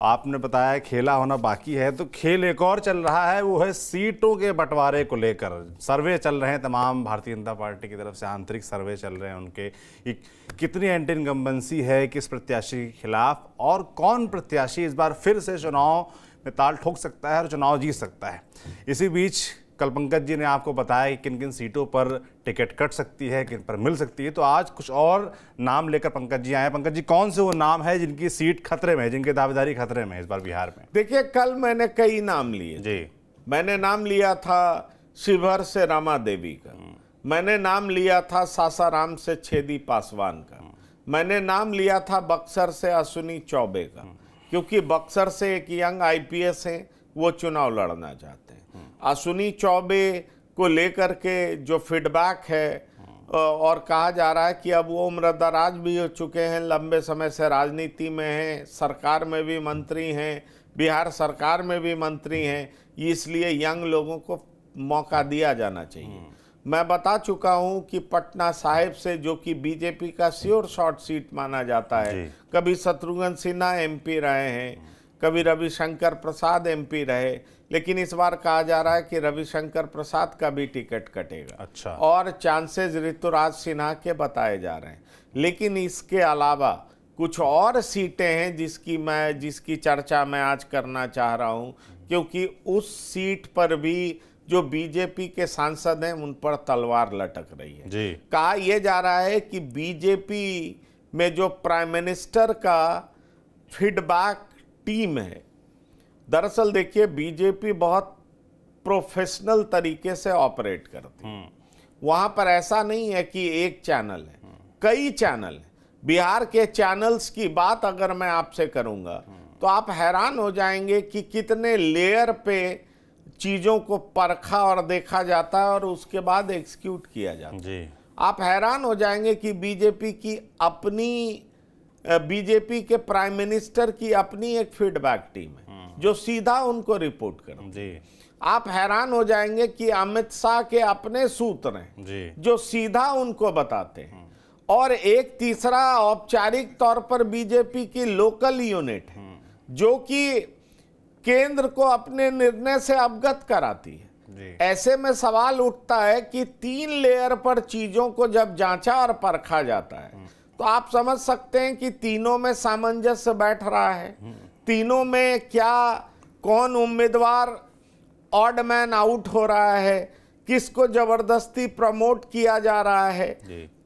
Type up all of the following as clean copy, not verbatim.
आपने बताया खेला होना बाकी है, तो खेल एक और चल रहा है, वो है सीटों के बंटवारे को लेकर। सर्वे चल रहे हैं तमाम भारतीय जनता पार्टी की तरफ से, आंतरिक सर्वे चल रहे हैं उनके, कितनी एंटी इनकम्बेंसी है किस प्रत्याशी के खिलाफ, और कौन प्रत्याशी इस बार फिर से चुनाव में ताल ठोक सकता है और चुनाव जीत सकता है। इसी बीच कल पंकज जी ने आपको बताया कि किन किन सीटों पर टिकट कट सकती है, किन पर मिल सकती है। तो आज कुछ और नाम लेकर पंकज जी आए। पंकज जी, कौन से वो नाम है जिनकी सीट खतरे में है, जिनकी दावेदारी खतरे में है इस बार बिहार में? देखिए, कल मैंने कई नाम लिए जी। मैंने नाम लिया था शिवहर से रमा देवी का, मैंने नाम लिया था सासाराम से छेदी पासवान का, मैंने नाम लिया था बक्सर से अश्विनी चौबे का, क्योंकि बक्सर से एक यंग IPS हैं, वो चुनाव लड़ना चाहते हैं। अश्विनी चौबे को लेकर के जो फीडबैक है, और कहा जा रहा है कि अब वो उम्रदराज भी हो चुके हैं, लंबे समय से राजनीति में हैं, सरकार में भी मंत्री हैं, बिहार सरकार में भी मंत्री हैं, इसलिए यंग लोगों को मौका दिया जाना चाहिए। मैं बता चुका हूं कि पटना साहिब से, जो कि बीजेपी का श्योर शॉट सीट माना जाता है, कभी शत्रुघ्न सिन्हा MP रहे हैं, कभी रविशंकर प्रसाद MP रहे, लेकिन इस बार कहा जा रहा है कि रविशंकर प्रसाद का भी टिकट कटेगा। अच्छा। और चांसेस ऋतुराज सिन्हा के बताए जा रहे हैं। लेकिन इसके अलावा कुछ और सीटें हैं जिसकी चर्चा मैं आज करना चाह रहा हूं, क्योंकि उस सीट पर भी जो बीजेपी के सांसद हैं उन पर तलवार लटक रही है। जी। कहा यह जा रहा है कि बीजेपी में जो प्राइम मिनिस्टर का फीडबैक टीम है, दरअसल देखिए बीजेपी बहुत प्रोफेशनल तरीके से ऑपरेट करती है। वहां पर ऐसा नहीं है कि एक चैनल है, कई चैनल है। बिहार के चैनल्स की बात अगर मैं आपसे करूंगा तो आप हैरान हो जाएंगे कि कितने लेयर पे चीजों को परखा और देखा जाता है और उसके बाद एग्जीक्यूट किया जाता है। जी। आप हैरान हो जाएंगे कि बीजेपी के प्राइम मिनिस्टर की अपनी एक फीडबैक टीम है जो सीधा उनको रिपोर्ट करती है। आप हैरान हो जाएंगे कि अमित शाह के अपने सूत्र हैं जो सीधा उनको बताते हैं। और एक तीसरा औपचारिक तौर पर बीजेपी की लोकल यूनिट है जो कि केंद्र को अपने निर्णय से अवगत कराती है। ऐसे में सवाल उठता है कि 3 लेयर पर चीजों को जब जांचा और परखा जाता है तो आप समझ सकते हैं कि तीनों में सामंजस्य बैठ रहा है। तीनों में क्या, कौन उम्मीदवार ऑड मैन आउट हो रहा है, किसको जबरदस्ती प्रमोट किया जा रहा है।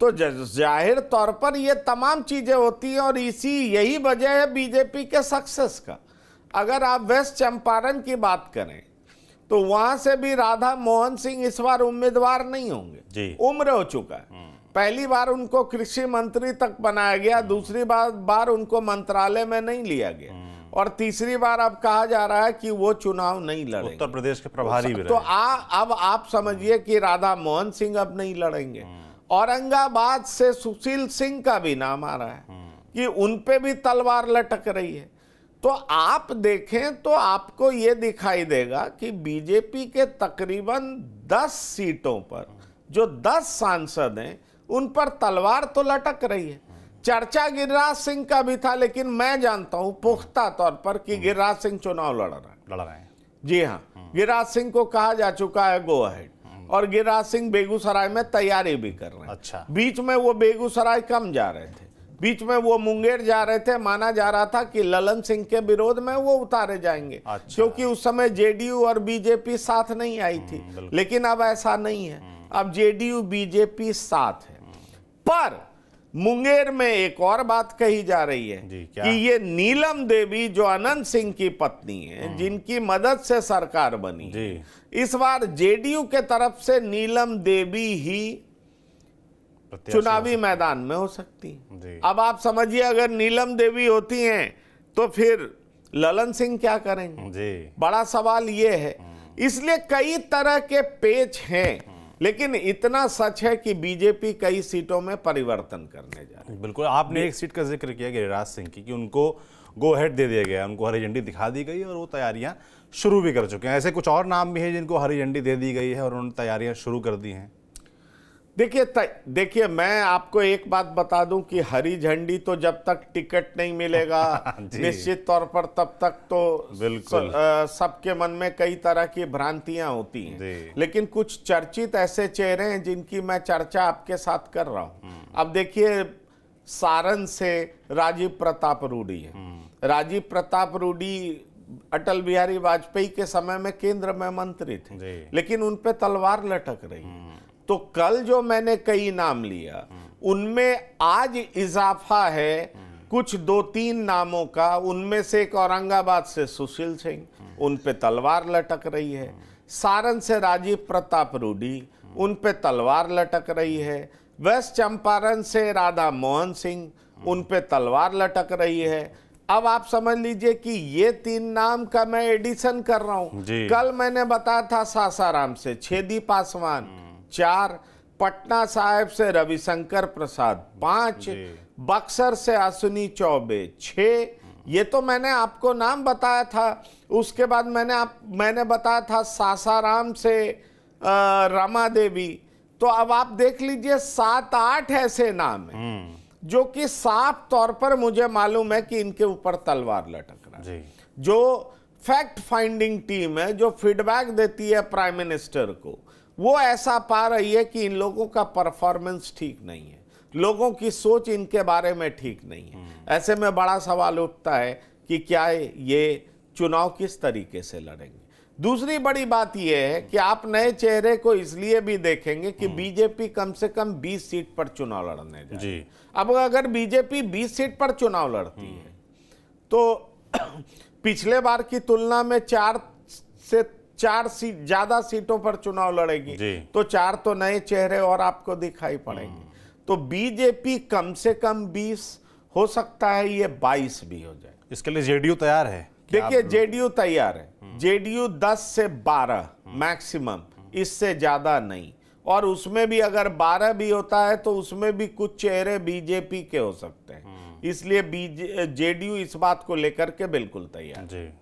तो जाहिर तौर पर ये तमाम चीजें होती हैं और यही वजह है बीजेपी के सक्सेस का। अगर आप वेस्ट चंपारण की बात करें तो वहां से भी राधा मोहन सिंह इस बार उम्मीदवार नहीं होंगे, उम्र हो चुका है। पहली बार उनको कृषि मंत्री तक बनाया गया, दूसरी बार उनको मंत्रालय में नहीं लिया गया, और तीसरी बार अब कहा जा रहा है कि वो चुनाव नहीं लड़ेंगे। उत्तर प्रदेश के प्रभारी भी तो अब आप समझिए कि राधा मोहन सिंह अब नहीं लड़ेंगे। औरंगाबाद से सुशील सिंह का भी नाम आ रहा है कि उन पे भी तलवार लटक रही है। तो आप देखें तो आपको ये दिखाई देगा कि बीजेपी के तकरीबन 10 सीटों पर जो 10 सांसद हैं उन पर तलवार तो लटक रही है। चर्चा गिरिराज सिंह का भी था, लेकिन मैं जानता हूं पुख्ता तौर पर कि गिरिराज सिंह चुनाव लड़ रहे हैं। जी हाँ, गिरिराज सिंह को कहा जा चुका है गो अहेड, और गिरिराज सिंह बेगूसराय में तैयारी भी कर रहे हैं। अच्छा। बीच में वो बेगूसराय कम जा रहे थे, बीच में वो मुंगेर जा रहे थे। माना जा रहा था कि ललन सिंह के विरोध में वो उतारे जाएंगे। अच्छा। क्योंकि उस समय JDU और बीजेपी साथ नहीं आई थी, लेकिन अब ऐसा नहीं है, अब JDU बीजेपी साथ है। पर मुंगेर में एक और बात कही जा रही है कि ये नीलम देवी जो अनंत सिंह की पत्नी है, जिनकी मदद से सरकार बनी, इस बार JDU के तरफ से नीलम देवी ही चुनावी मैदान में हो सकती है। अब आप समझिए, अगर नीलम देवी होती हैं तो फिर ललन सिंह क्या करेंगे? बड़ा सवाल ये है। इसलिए कई तरह के पेच हैं, लेकिन इतना सच है कि बीजेपी कई सीटों में परिवर्तन करने जा रही है। बिल्कुल। आपने एक सीट का जिक्र किया गिरिराज सिंह की, कि उनको गो अहेड दे दिया गया, उनको हरी झंडी दिखा दी गई और वो तैयारियां शुरू भी कर चुके हैं। ऐसे कुछ और नाम भी हैं जिनको हरी झंडी दे दी गई है और उन्होंने तैयारियां शुरू कर दी हैं। देखिए मैं आपको एक बात बता दूं कि हरी झंडी तो जब तक टिकट नहीं मिलेगा निश्चित तौर पर तब तक तो बिल्कुल सबके मन में कई तरह की भ्रांतियां होती हैं, लेकिन कुछ चर्चित ऐसे चेहरे हैं जिनकी मैं चर्चा आपके साथ कर रहा हूं। अब देखिए, सारण से राजीव प्रताप रूडी है। राजीव प्रताप रूडी अटल बिहारी वाजपेयी के समय में केंद्र में मंत्री थे, लेकिन उन पे तलवार लटक रही। तो कल जो मैंने कई नाम लिया उनमें आज इजाफा है कुछ 2-3 नामों का। उनमें से एक औरंगाबाद से सुशील सिंह, उन पे तलवार लटक रही है। सारण से राजीव प्रताप रूडी, उन पे तलवार लटक रही है। वेस्ट चंपारण से राधा मोहन सिंह, उन पे तलवार लटक रही है। अब आप समझ लीजिए कि ये 3 नाम का मैं एडिशन कर रहा हूं। कल मैंने बताया था सासाराम से छेदी पासवान 4, पटना साहिब से रविशंकर प्रसाद 5, बक्सर से अश्विनी चौबे 6। ये तो मैंने आपको नाम बताया था। उसके बाद मैंने बताया था सासाराम से रमा देवी। तो अब आप देख लीजिए 7-8 ऐसे नाम हैं जो कि साफ तौर पर मुझे मालूम है कि इनके ऊपर तलवार लटक रहा है। जो फैक्ट फाइंडिंग टीम है, जो फीडबैक देती है प्राइम मिनिस्टर को, वो ऐसा पा रही है कि इन लोगों का परफॉर्मेंस ठीक नहीं है, लोगों की सोच इनके बारे में ठीक नहीं है। ऐसे में बड़ा सवाल उठता है कि क्या ये चुनाव किस तरीके से लड़ेंगे। दूसरी बड़ी बात यह है कि आप नए चेहरे को इसलिए भी देखेंगे कि बीजेपी कम से कम 20 सीट पर चुनाव लड़ने जा रही है। अब अगर बीजेपी 20 सीट पर चुनाव लड़ती है तो पिछले बार की तुलना में 4 सीट ज्यादा सीटों पर चुनाव लड़ेगी, तो 4 तो नए चेहरे और आपको दिखाई पड़ेंगे। तो बीजेपी कम से कम 20, हो सकता है ये 22 भी हो जाए। इसके लिए जेडीयू तैयार है? देखिए, जेडीयू तैयार है। जेडीयू 10 से 12 मैक्सिमम, इससे ज्यादा नहीं। और उसमें भी अगर 12 भी होता है तो उसमें भी कुछ चेहरे बीजेपी के हो सकते हैं। इसलिए जेडीयू इस बात को लेकर के बिल्कुल तैयार है।